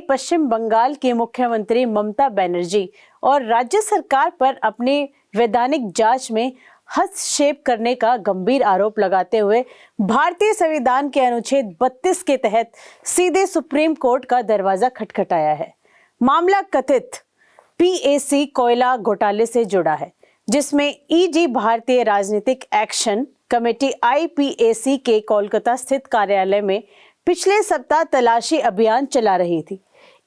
पश्चिम बंगाल की मुख्यमंत्री ममता बनर्जी और राज्य सरकार पर अपनी वैधानिक जांच में हस्तक्षेप करने का गंभीर आरोप लगाते हुए भारतीय संविधान के अनुच्छेद 32 के तहत सीधे सुप्रीम कोर्ट का दरवाजा खटखटाया है। मामला कथित पीएसी कोयला घोटाले से जुड़ा है, जिसमें ईडी भारतीय राजनीतिक एक्शन कमेटी आईपीएसी के कोलकाता स्थित कार्यालय में पिछले सप्ताह तलाशी अभियान चला रही थी।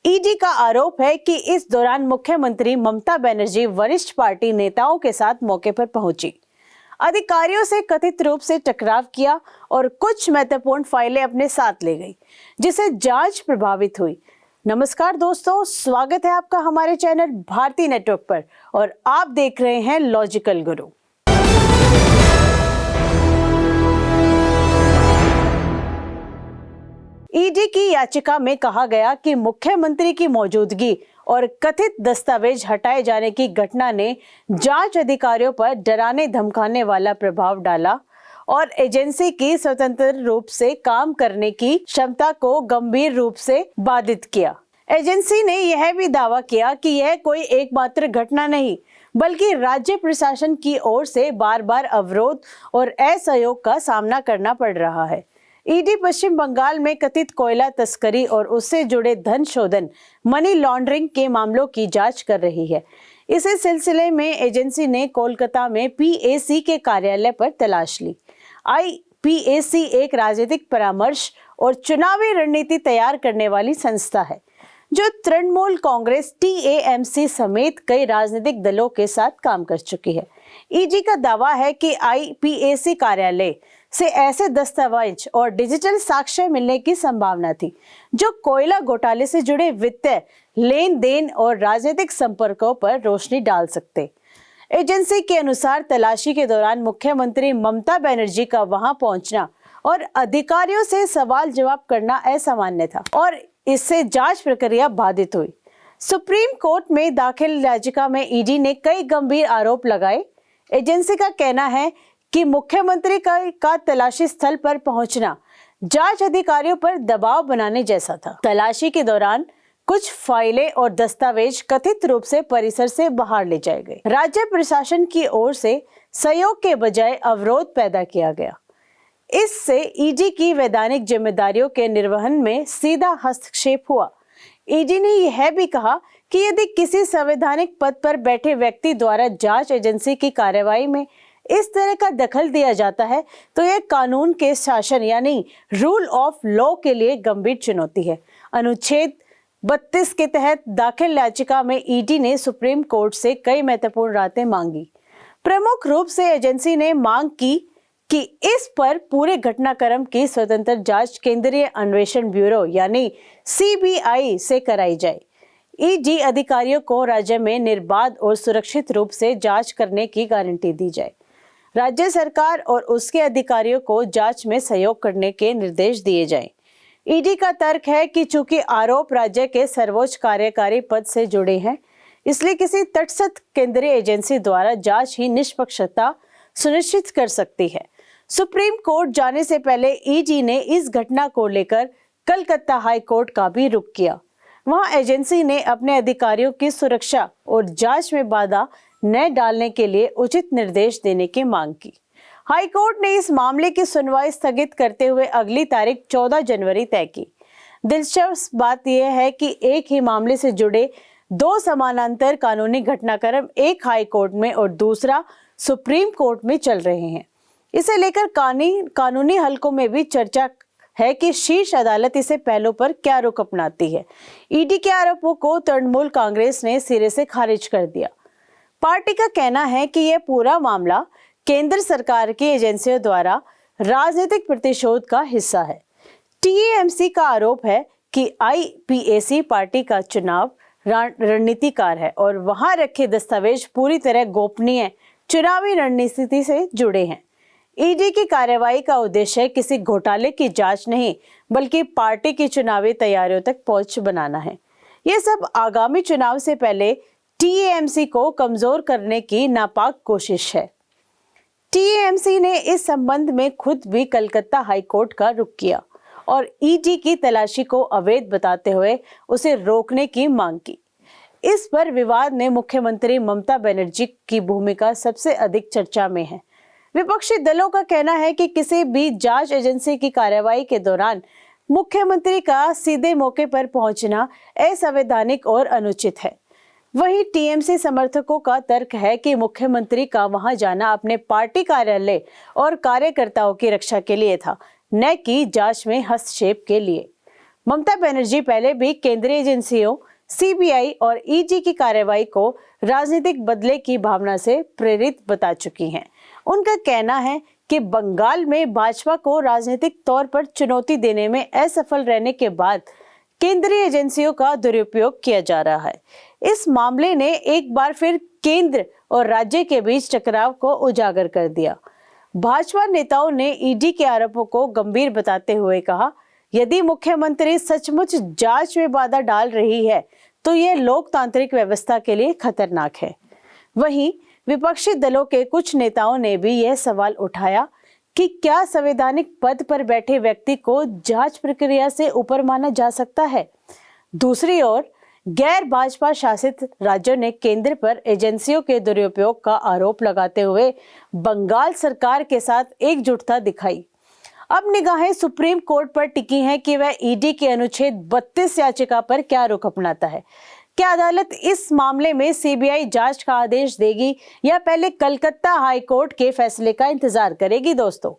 ईडी का आरोप है कि इस दौरान मुख्यमंत्री ममता बनर्जी वरिष्ठ पार्टी नेताओं के साथ मौके पर पहुंची, अधिकारियों से कथित रूप से टकराव किया और कुछ महत्वपूर्ण फाइलें अपने साथ ले गई, जिससे जांच प्रभावित हुई। नमस्कार दोस्तों, स्वागत है आपका हमारे चैनल भारती नेटवर्क पर और आप देख रहे हैं लॉजिकल गुरु। ईडी की याचिका में कहा गया कि मुख्यमंत्री की मौजूदगी और कथित दस्तावेज हटाए जाने की घटना ने जांच अधिकारियों पर डराने धमकाने वाला प्रभाव डाला और एजेंसी की स्वतंत्र रूप से काम करने की क्षमता को गंभीर रूप से बाधित किया। एजेंसी ने यह भी दावा किया कि यह कोई एकमात्र घटना नहीं, बल्कि राज्य प्रशासन की ओर से बार बार अवरोध और असहयोग का सामना करना पड़ रहा है। ईडी पश्चिम बंगाल में कथित कोयला तस्करी और उससे जुड़े धन शोधन मनी लॉन्ड्रिंग के मामलों की जांच कर रही है। इसी सिलसिले में एजेंसी ने कोलकाता में पीएसी के कार्यालय पर तलाश ली। आईपीएसी एक राजनीतिक परामर्श और चुनावी रणनीति तैयार करने वाली संस्था है, जो तृणमूल कांग्रेस टीएमसी समेत कई राजनीतिक दलों के साथ काम कर चुकी है। ईडी का दावा है कि आईपीएसी कार्यालय से ऐसे दस्तावेज और डिजिटल साक्ष्य मिलने की संभावना थी, जो कोयला घोटाले से जुड़े वित्तीय लेन देन और राजनीतिक संपर्कों पर रोशनी डाल सकते। एजेंसी के अनुसार तलाशी के दौरान मुख्यमंत्री ममता बनर्जी का वहां पहुंचना और अधिकारियों से सवाल जवाब करना असामान्य था और इससे जांच प्रक्रिया बाधित हुई। सुप्रीम कोर्ट में दाखिल याचिका में ईडी ने कई गंभीर आरोप लगाए। एजेंसी का कहना है कि मुख्यमंत्री का तलाशी स्थल पर पहुंचना जांच अधिकारियों पर दबाव बनाने जैसा था। तलाशी के दौरान कुछ फाइलें और दस्तावेज कथित रूप से परिसर से बाहर ले जाए गए। राज्य प्रशासन की ओर से सहयोग के बजाय अवरोध पैदा किया गया। इससे ईडी की वैधानिक जिम्मेदारियों के निर्वहन में सीधा हस्तक्षेप हुआ। ईडी ने यह भी कहा कि यदि किसी संवैधानिक पद पर बैठे व्यक्ति द्वारा जांच एजेंसी की कार्रवाई में इस तरह का दखल दिया जाता है, तो यह कानून के शासन यानी रूल ऑफ लॉ के लिए गंभीर चुनौती है। अनुच्छेद 32 के तहत दाखिल याचिका में ईडी ने सुप्रीम कोर्ट से कई महत्वपूर्ण राहतें मांगी। प्रमुख रूप से एजेंसी ने मांग की कि इस पर पूरे घटनाक्रम की स्वतंत्र जांच केंद्रीय अन्वेषण ब्यूरो यानी सीबीआई से कराई जाए। ईडी अधिकारियों को राज्य में निर्बाध और सुरक्षित रूप से जांच करने की गारंटी दी जाए। राज्य सरकार और उसके अधिकारियों को जांच में सहयोग करने के निर्देश दिए जाएं। ईडी का तर्क है कि चूंकि आरोप राज्य के सर्वोच्च कार्यकारी पद से जुड़े हैं, इसलिए किसी तटस्थ केंद्रीय एजेंसी द्वारा जांच ही निष्पक्षता सुनिश्चित कर सकती है। सुप्रीम कोर्ट जाने से पहले ईडी ने इस घटना को लेकर कलकत्ता हाई कोर्ट का भी रुख किया। वहां एजेंसी ने अपने अधिकारियों की सुरक्षा और जांच में बाधा न डालने के लिए उचित निर्देश देने की मांग की। हाई कोर्ट ने इस मामले की सुनवाई स्थगित करते हुए अगली तारीख 14 जनवरी तय की। दिलचस्प बात यह है कि एक ही मामले से जुड़े दो समानांतर कानूनी घटनाक्रम एक हाई कोर्ट में और दूसरा सुप्रीम कोर्ट में चल रहे हैं। इसे लेकर कानूनी हलकों में भी चर्चा है कि शीर्ष अदालत इसे पहलों पर क्या रुख अपनाती है। ईडी के आरोपों को तृणमूल कांग्रेस ने सिरे से खारिज कर दिया। पार्टी का कहना है कि यह पूरा मामला केंद्र सरकार की एजेंसियों द्वारा राजनीतिक प्रतिशोध का हिस्सा है। टीएमसी का आरोप है कि आईपीएसी पार्टी का चुनाव रणनीतिकार है और वहां रखे दस्तावेज पूरी तरह गोपनीय चुनावी रणनीति से जुड़े हैं। ईडी की कार्रवाई का उद्देश्य किसी घोटाले की जांच नहीं, बल्कि पार्टी की चुनावी तैयारियों तक पहुंच बनाना है। यह सब आगामी चुनाव से पहले टीएमसी को कमजोर करने की नापाक कोशिश है। टीएमसी ने इस संबंध में खुद भी कलकत्ता हाई कोर्ट का रुख किया और ईडी की तलाशी को अवैध बताते हुए उसे रोकने की मांग की। इस पर विवाद में मुख्यमंत्री ममता बनर्जी की भूमिका सबसे अधिक चर्चा में है। विपक्षी दलों का कहना है कि किसी भी जांच एजेंसी की कार्रवाई के दौरान मुख्यमंत्री का सीधे मौके पर पहुंचना असंवैधानिक और अनुचित है। वहीं टीएमसी समर्थकों का तर्क है कि मुख्यमंत्री का वहां जाना अपने पार्टी कार्यालय और कार्यकर्ताओं की रक्षा के लिए था, न कि जांच में हस्तक्षेप के लिए। ममता बनर्जी पहले भी केंद्रीय एजेंसियों, सीबीआई और ईडी की कार्रवाई को राजनीतिक बदले की भावना से प्रेरित बता चुकी हैं। उनका कहना है कि बंगाल में भाजपा को राजनीतिक तौर पर चुनौती देने में असफल रहने के बाद केंद्रीय एजेंसियों का दुरुपयोग किया जा रहा है। इस मामले ने एक बार फिर केंद्र और राज्य के बीच टकराव को उजागर कर दिया। भाजपा नेताओं ने ईडी के आरोपों को गंभीर बताते हुए कहा, यदि मुख्यमंत्री सचमुच जांच में बाधा डाल रही है तो यह लोकतांत्रिक व्यवस्था के लिए खतरनाक है। वहीं विपक्षी दलों के कुछ नेताओं ने भी यह सवाल उठाया कि क्या संवैधानिक पद पर बैठे व्यक्ति को जांच प्रक्रिया से ऊपर माना जा सकता है। दूसरी ओर गैर भाजपा शासित राज्यों ने केंद्र पर एजेंसियों के दुरुपयोग का आरोप लगाते हुए बंगाल सरकार के साथ एकजुटता दिखाई। अब निगाहें सुप्रीम कोर्ट पर टिकी हैं कि वह ईडी के अनुच्छेद 32 याचिका पर क्या रुख अपनाता है। क्या अदालत इस मामले में सीबीआई जांच का आदेश देगी या पहले कलकत्ता हाई कोर्ट के फैसले का इंतजार करेगी? दोस्तों,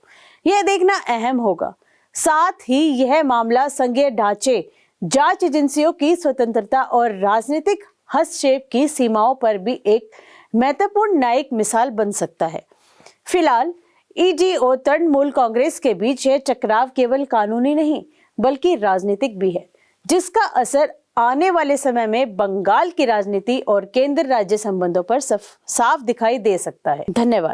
यह देखना अहम होगा। साथ ही यह मामला संघीय ढांचे, जांच एजेंसियों की स्वतंत्रता और राजनीतिक हस्तक्षेप की सीमाओं पर भी एक महत्वपूर्ण न्यायिक मिसाल बन सकता है। फिलहाल ईडी और तृणमूल कांग्रेस के बीच यह टकराव केवल कानूनी नहीं बल्कि राजनीतिक भी है, जिसका असर आने वाले समय में बंगाल की राजनीति और केंद्र राज्य संबंधों पर साफ दिखाई दे सकता है। धन्यवाद।